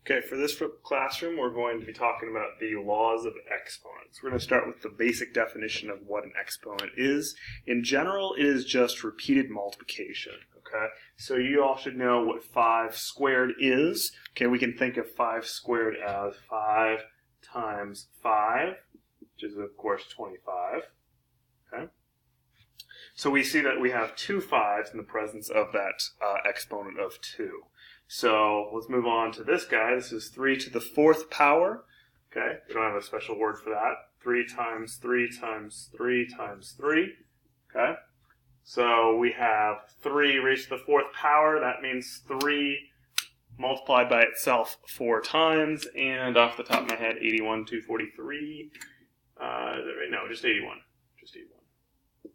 Okay, for this classroom, we're going to be talking about the laws of exponents. We're going to start with the basic definition of what an exponent is. In general, it is just repeated multiplication. Okay, so you all should know what 5 squared is. Okay, we can think of 5 squared as 5 times 5, which is of course 25. Okay, so we see that we have 2 5s in the presence of that exponent of 2. So let's move on to this guy. This is 3 to the 4th power. Okay, we don't have a special word for that. 3 times 3 times 3 times 3. Okay, so we have 3 raised to the 4th power. That means 3 multiplied by itself 4 times. And off the top of my head, 81, 243. Is that right? No, just 81. Just 81,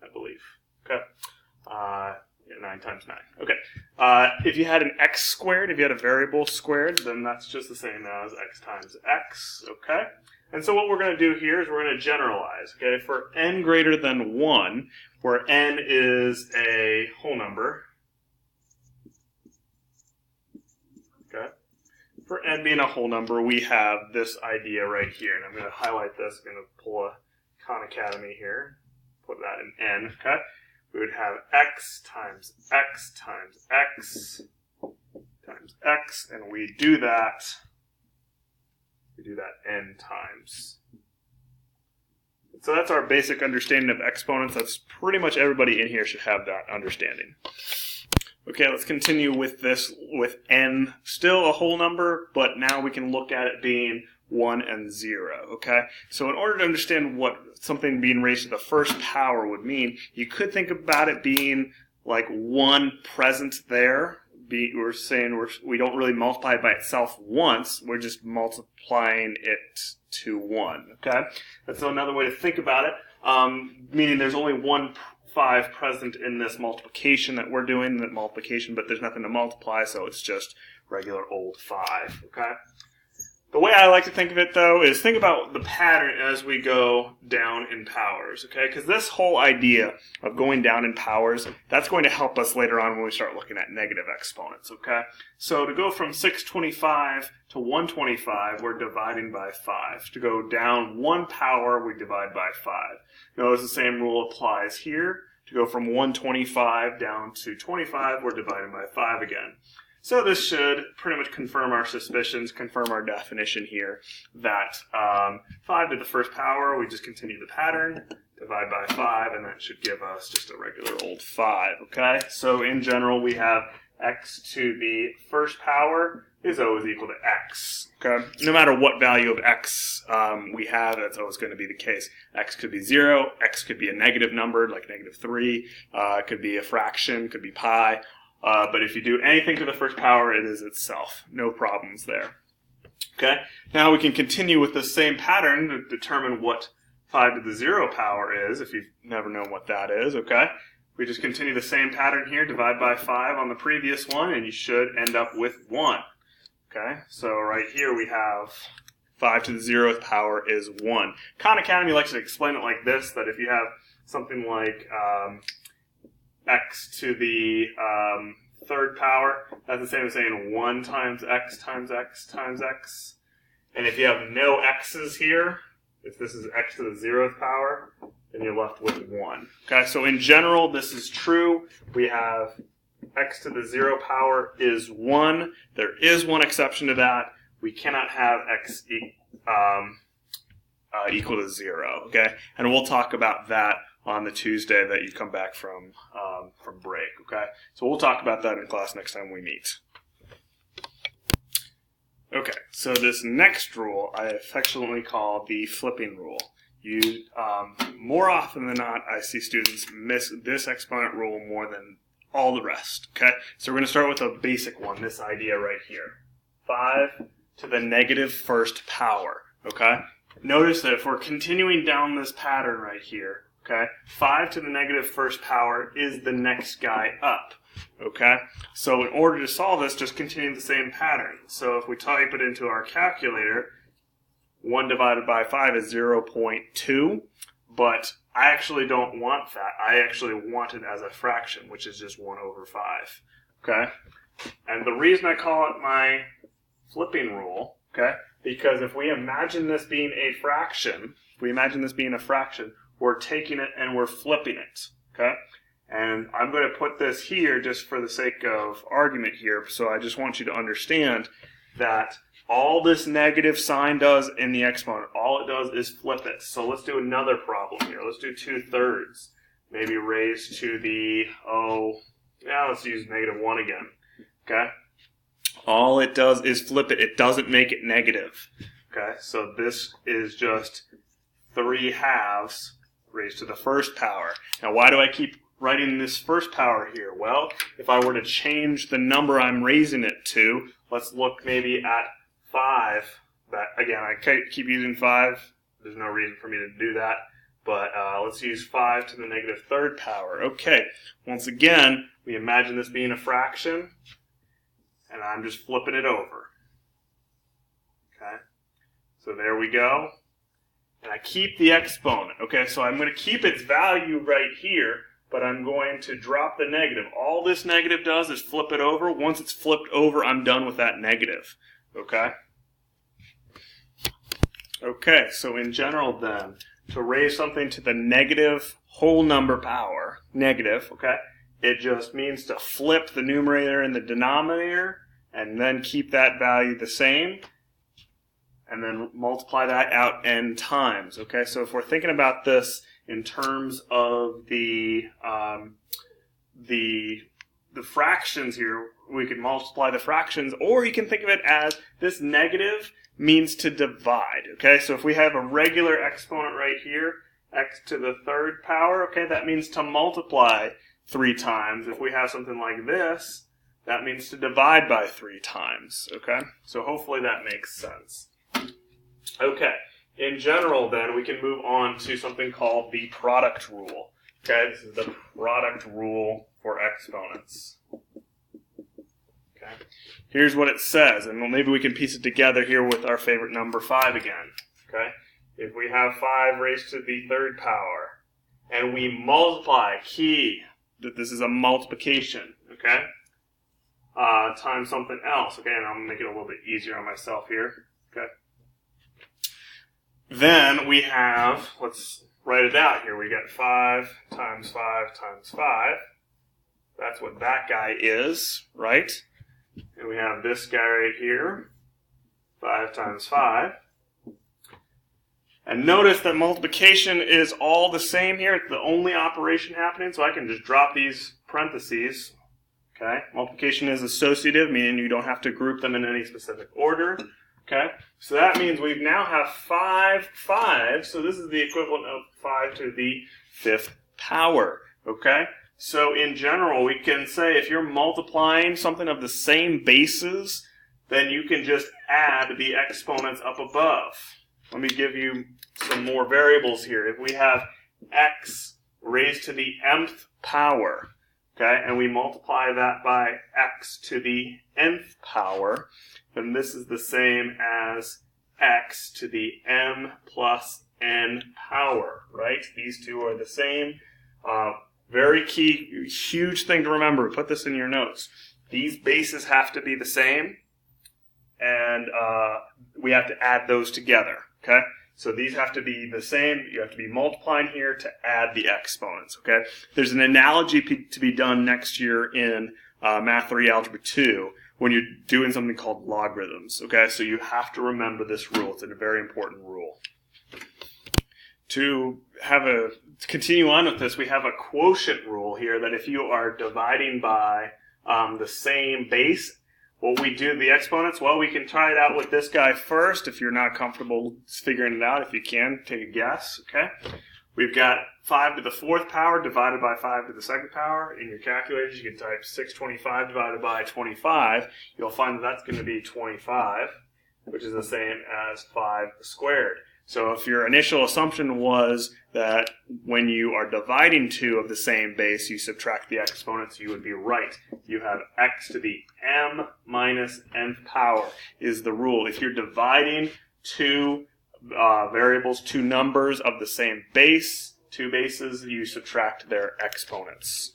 I believe. Okay. 9 times 9. Okay. If you had an x squared, if you had a variable squared, then that's just the same as x times x. Okay. And so what we're going to do here is we're going to generalize. Okay. For n greater than 1, where n is a whole number. Okay. For n being a whole number, we have this idea right here. And I'm going to highlight this. I'm going to pull a Khan Academy here. Put that in n. Okay. We would have x times x times x times x, and we do that n times. So that's our basic understanding of exponents. That's pretty much everybody in here should have that understanding. Okay, let's continue with this with n, still a whole number, but now we can look at it being 1 and 0, okay? So in order to understand what something being raised to the first power would mean, you could think about it being like 1 present there. We're saying we don't really multiply it by itself once, we're just multiplying it to 1, okay? That's another way to think about it, meaning there's only 1 5 present in this multiplication that we're doing, that multiplication, but there's nothing to multiply, so it's just regular old 5, okay? The way I like to think of it, though, is think about the pattern as we go down in powers, okay? Because this whole idea of going down in powers, that's going to help us later on when we start looking at negative exponents, okay? So to go from 625 to 125, we're dividing by 5. To go down 1 power, we divide by 5. Notice the same rule applies here. To go from 125 down to 25, we're dividing by 5 again. So this should pretty much confirm our suspicions, confirm our definition here, that 5 to the first power, we just continue the pattern, divide by 5, and that should give us just a regular old 5, okay? So in general, we have x to the first power is always equal to x, okay? No matter what value of x we have, that's always going to be the case. X could be 0, x could be a negative number, like -3, it could be a fraction, could be pi. But if you do anything to the first power, it is itself. No problems there. Okay? Now we can continue with the same pattern to determine what 5 to the 0 power is, if you've never known what that is, okay? We just continue the same pattern here, divide by 5 on the previous one, and you should end up with 1. Okay? So right here we have 5 to the 0th power is 1. Khan Academy likes to explain it like this, that if you have something like x to the 3rd power, that's the same as saying 1 times x times x times x. And if you have no x's here, if this is x to the 0th power, then you're left with 1. Okay, so in general, this is true. We have x to the 0 power is 1. There is one exception to that. We cannot have x equal to 0, okay? And we'll talk about that on the Tuesday that you come back from break, okay? So we'll talk about that in class next time we meet. Okay, so this next rule I affectionately call the flipping rule. More often than not, I see students miss this exponent rule more than all the rest, okay? So we're going to start with a basic one, this idea right here. 5 to the negative first power, okay? Notice that if we're continuing down this pattern right here, okay, 5 to the negative first power is the next guy up, okay? So in order to solve this, just continue the same pattern. So if we type it into our calculator, 1 divided by 5 is 0.2, but I actually don't want that. I actually want it as a fraction, which is just 1 over 5, okay? And the reason I call it my flipping rule, okay? Because if we imagine this being a fraction, we're taking it and we're flipping it, okay? And I'm going to put this here just for the sake of argument here, so I just want you to understand that all this negative sign does in the exponent, all it does is flip it. So let's do another problem here. Let's do 2/3, maybe raised to the, let's use -1 again, okay? All it does is flip it. It doesn't make it negative, okay? So this is just 3/2 raised to the first power. Now, why do I keep writing this first power here? Well, if I were to change the number I'm raising it to, let's look maybe at 5. Again, I keep using 5. There's no reason for me to do that. But let's use 5 to the -3rd power. Okay, once again, we imagine this being a fraction, and I'm just flipping it over. Okay, so there we go. And I keep the exponent. Okay, so I'm going to keep its value right here, but I'm going to drop the negative. All this negative does is flip it over. Once it's flipped over, I'm done with that negative. Okay? Okay, so in general then, to raise something to the negative whole number power, negative, okay, it just means to flip the numerator and the denominator and then keep that value the same and then multiply that out n times, okay? So if we're thinking about this in terms of the fractions here, we can multiply the fractions, or you can think of it as this negative means to divide, okay? So if we have a regular exponent right here, x to the 3rd power, okay, that means to multiply 3 times. If we have something like this, that means to divide by 3 times, okay? So hopefully that makes sense. Okay, in general then, we can move on to something called the product rule. Okay, this is the product rule for exponents. Okay, here's what it says, and maybe we can piece it together here with our favorite number 5 again. Okay, if we have 5 raised to the 3rd power, and we multiply, key, that this is a multiplication, okay, times something else, okay, and I'm going to make it a little bit easier on myself here, okay. Then we have, let's write it out here, we got 5 times 5 times 5. That's what that guy is, right? And we have this guy right here, 5 times 5. And notice that multiplication is all the same here. It's the only operation happening, so I can just drop these parentheses. Okay? Multiplication is associative, meaning you don't have to group them in any specific order. Okay, so that means we now have 5 5s, so this is the equivalent of 5 to the 5th power, okay? So in general, we can say if you're multiplying something of the same bases, then you can just add the exponents up above. Let me give you some more variables here. If we have x raised to the mth power, okay, and we multiply that by x to the nth power, then this is the same as x to the m plus n power, right? These two are the same. Very key, huge thing to remember. Put this in your notes. These bases have to be the same, and we have to add those together, okay? So these have to be the same. You have to be multiplying here to add the exponents, okay? There's an analogy to be done next year in Math 3 Algebra 2 when you're doing something called logarithms, okay? So you have to remember this rule. It's a very important rule. To continue on with this, we have a quotient rule here that if you are dividing by the same base, what we do the exponents, well, we can try it out with this guy first if you're not comfortable figuring it out. If you can, take a guess, okay? We've got 5 to the 4th power divided by 5 to the 2nd power. In your calculators, you can type 625 divided by 25. You'll find that that's going to be 25, which is the same as 5 squared. So if your initial assumption was that when you are dividing two of the same base, you subtract the exponents, you would be right. You have x to the m minus nth power is the rule. If you're dividing two variables, two numbers of the same base, two bases, you subtract their exponents.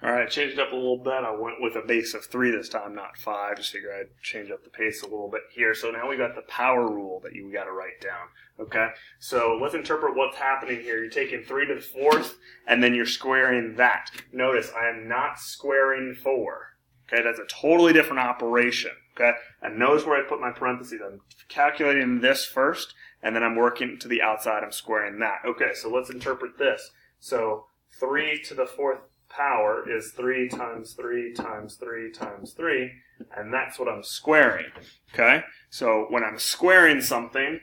All right, changed up a little bit. I went with a base of 3 this time, not 5. Just figured I'd change up the pace a little bit here. So now we got the power rule that you got to write down. Okay, so let's interpret what's happening here. You're taking 3 to the 4th, and then you're squaring that. Notice I am not squaring 4. Okay, that's a totally different operation. Okay, and notice where I put my parentheses. I'm calculating this first, and then I'm working to the outside. I'm squaring that. Okay, so let's interpret this. So 3 to the 4th power is 3 times 3 times 3 times 3, and that's what I'm squaring. Okay, so when I'm squaring something,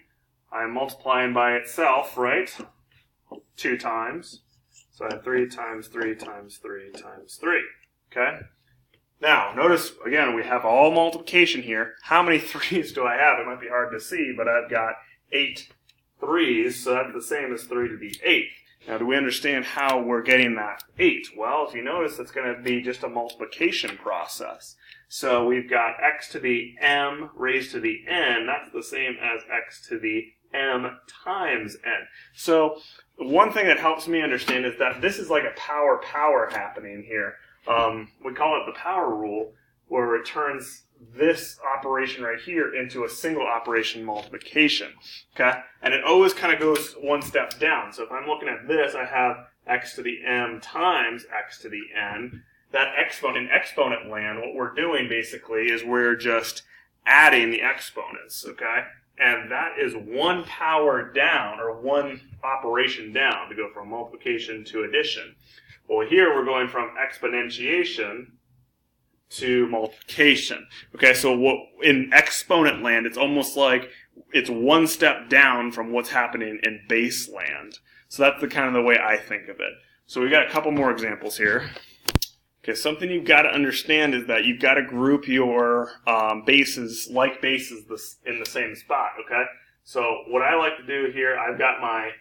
I'm multiplying by itself, right? 2 times. So I have 3 times 3 times 3 times 3. Okay? Now, notice, again, we have all multiplication here. How many 3's do I have? It might be hard to see, but I've got 8 3's, so that's the same as 3 to the 8th. Now, do we understand how we're getting that 8? Well, if you notice, it's going to be just a multiplication process. So we've got x to the m raised to the n. That's the same as x to the m times n. So one thing that helps me understand is that this is like a power happening here. We call it the power rule, where it turns this operation right here into a single operation multiplication. Okay? And it always kind of goes one step down. So if I'm looking at this, I have x to the m times x to the n. That exponent, in exponent land, what we're doing basically is we're just adding the exponents, okay? And that is one power down, or one operation down, to go from multiplication to addition. Well, here we're going from exponentiation to multiplication. Okay, so what in exponent land, it's almost like it's one step down from what's happening in base land. So that's the kind of the way I think of it. So we got a couple more examples here. Okay, something you've got to understand is that you've got to group your bases, like bases, in the same spot, okay? So what I like to do here, I've got my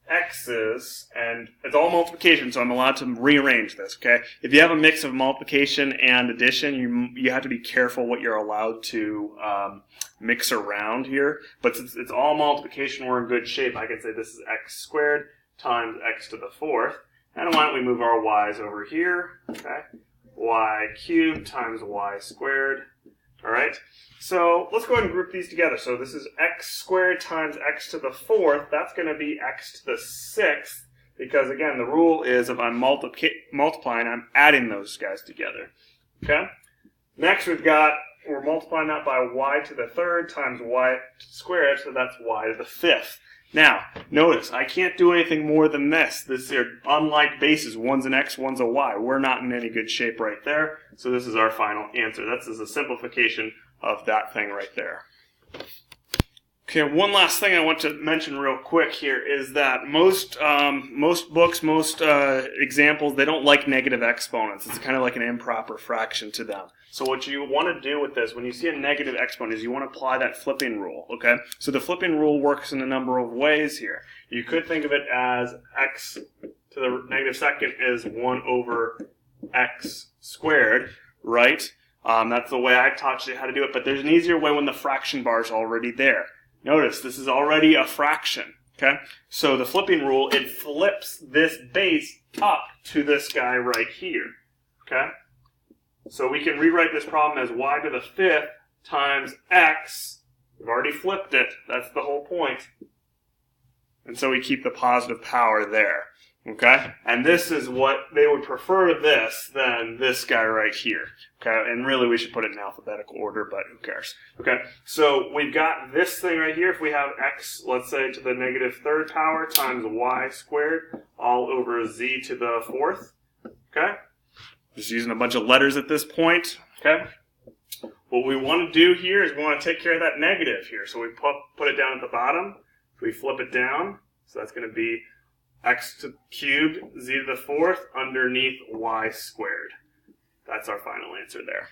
x's, and it's all multiplication, so I'm allowed to rearrange this, okay? If you have a mix of multiplication and addition, you have to be careful what you're allowed to mix around here. But since it's all multiplication, we're in good shape. I can say this is x squared times x to the 4th. And why don't we move our y's over here, okay? Y cubed times y squared, all right? So let's go ahead and group these together. So this is x squared times x to the 4th. That's going to be x to the 6th, because, again, the rule is if I'm multiplying, I'm adding those guys together, okay? Next, we're multiplying that by y to the 3rd times y squared, so that's y to the 5th. Now, notice, I can't do anything more than this. This are unlike bases. One's an x, one's a y. We're not in any good shape right there, so this is our final answer. That's just a simplification of that thing right there. Okay, one last thing I want to mention real quick here is that most books, most examples, they don't like negative exponents. It's kind of like an improper fraction to them. So what you want to do with this, when you see a negative exponent, is you want to apply that flipping rule, okay? So the flipping rule works in a number of ways here. You could think of it as x to the negative second is 1 over x squared, right? That's the way I taught you how to do it, but there's an easier way when the fraction bar is already there. Notice, this is already a fraction, okay? So the flipping rule, it flips this base up to this guy right here, okay? So we can rewrite this problem as y to the 5th times x. We've already flipped it. That's the whole point. And so we keep the positive power there, okay? And this is what they would prefer this than this guy right here, okay? And really we should put it in alphabetical order, but who cares, okay? So we've got this thing right here. If we have x, let's say, to the negative 3rd power times y squared all over z to the 4th, okay? Just using a bunch of letters at this point, okay? What we want to do here is we want to take care of that negative here. So we put it down at the bottom. We flip it down. So that's going to be x cubed z to the 4th underneath y squared. That's our final answer there.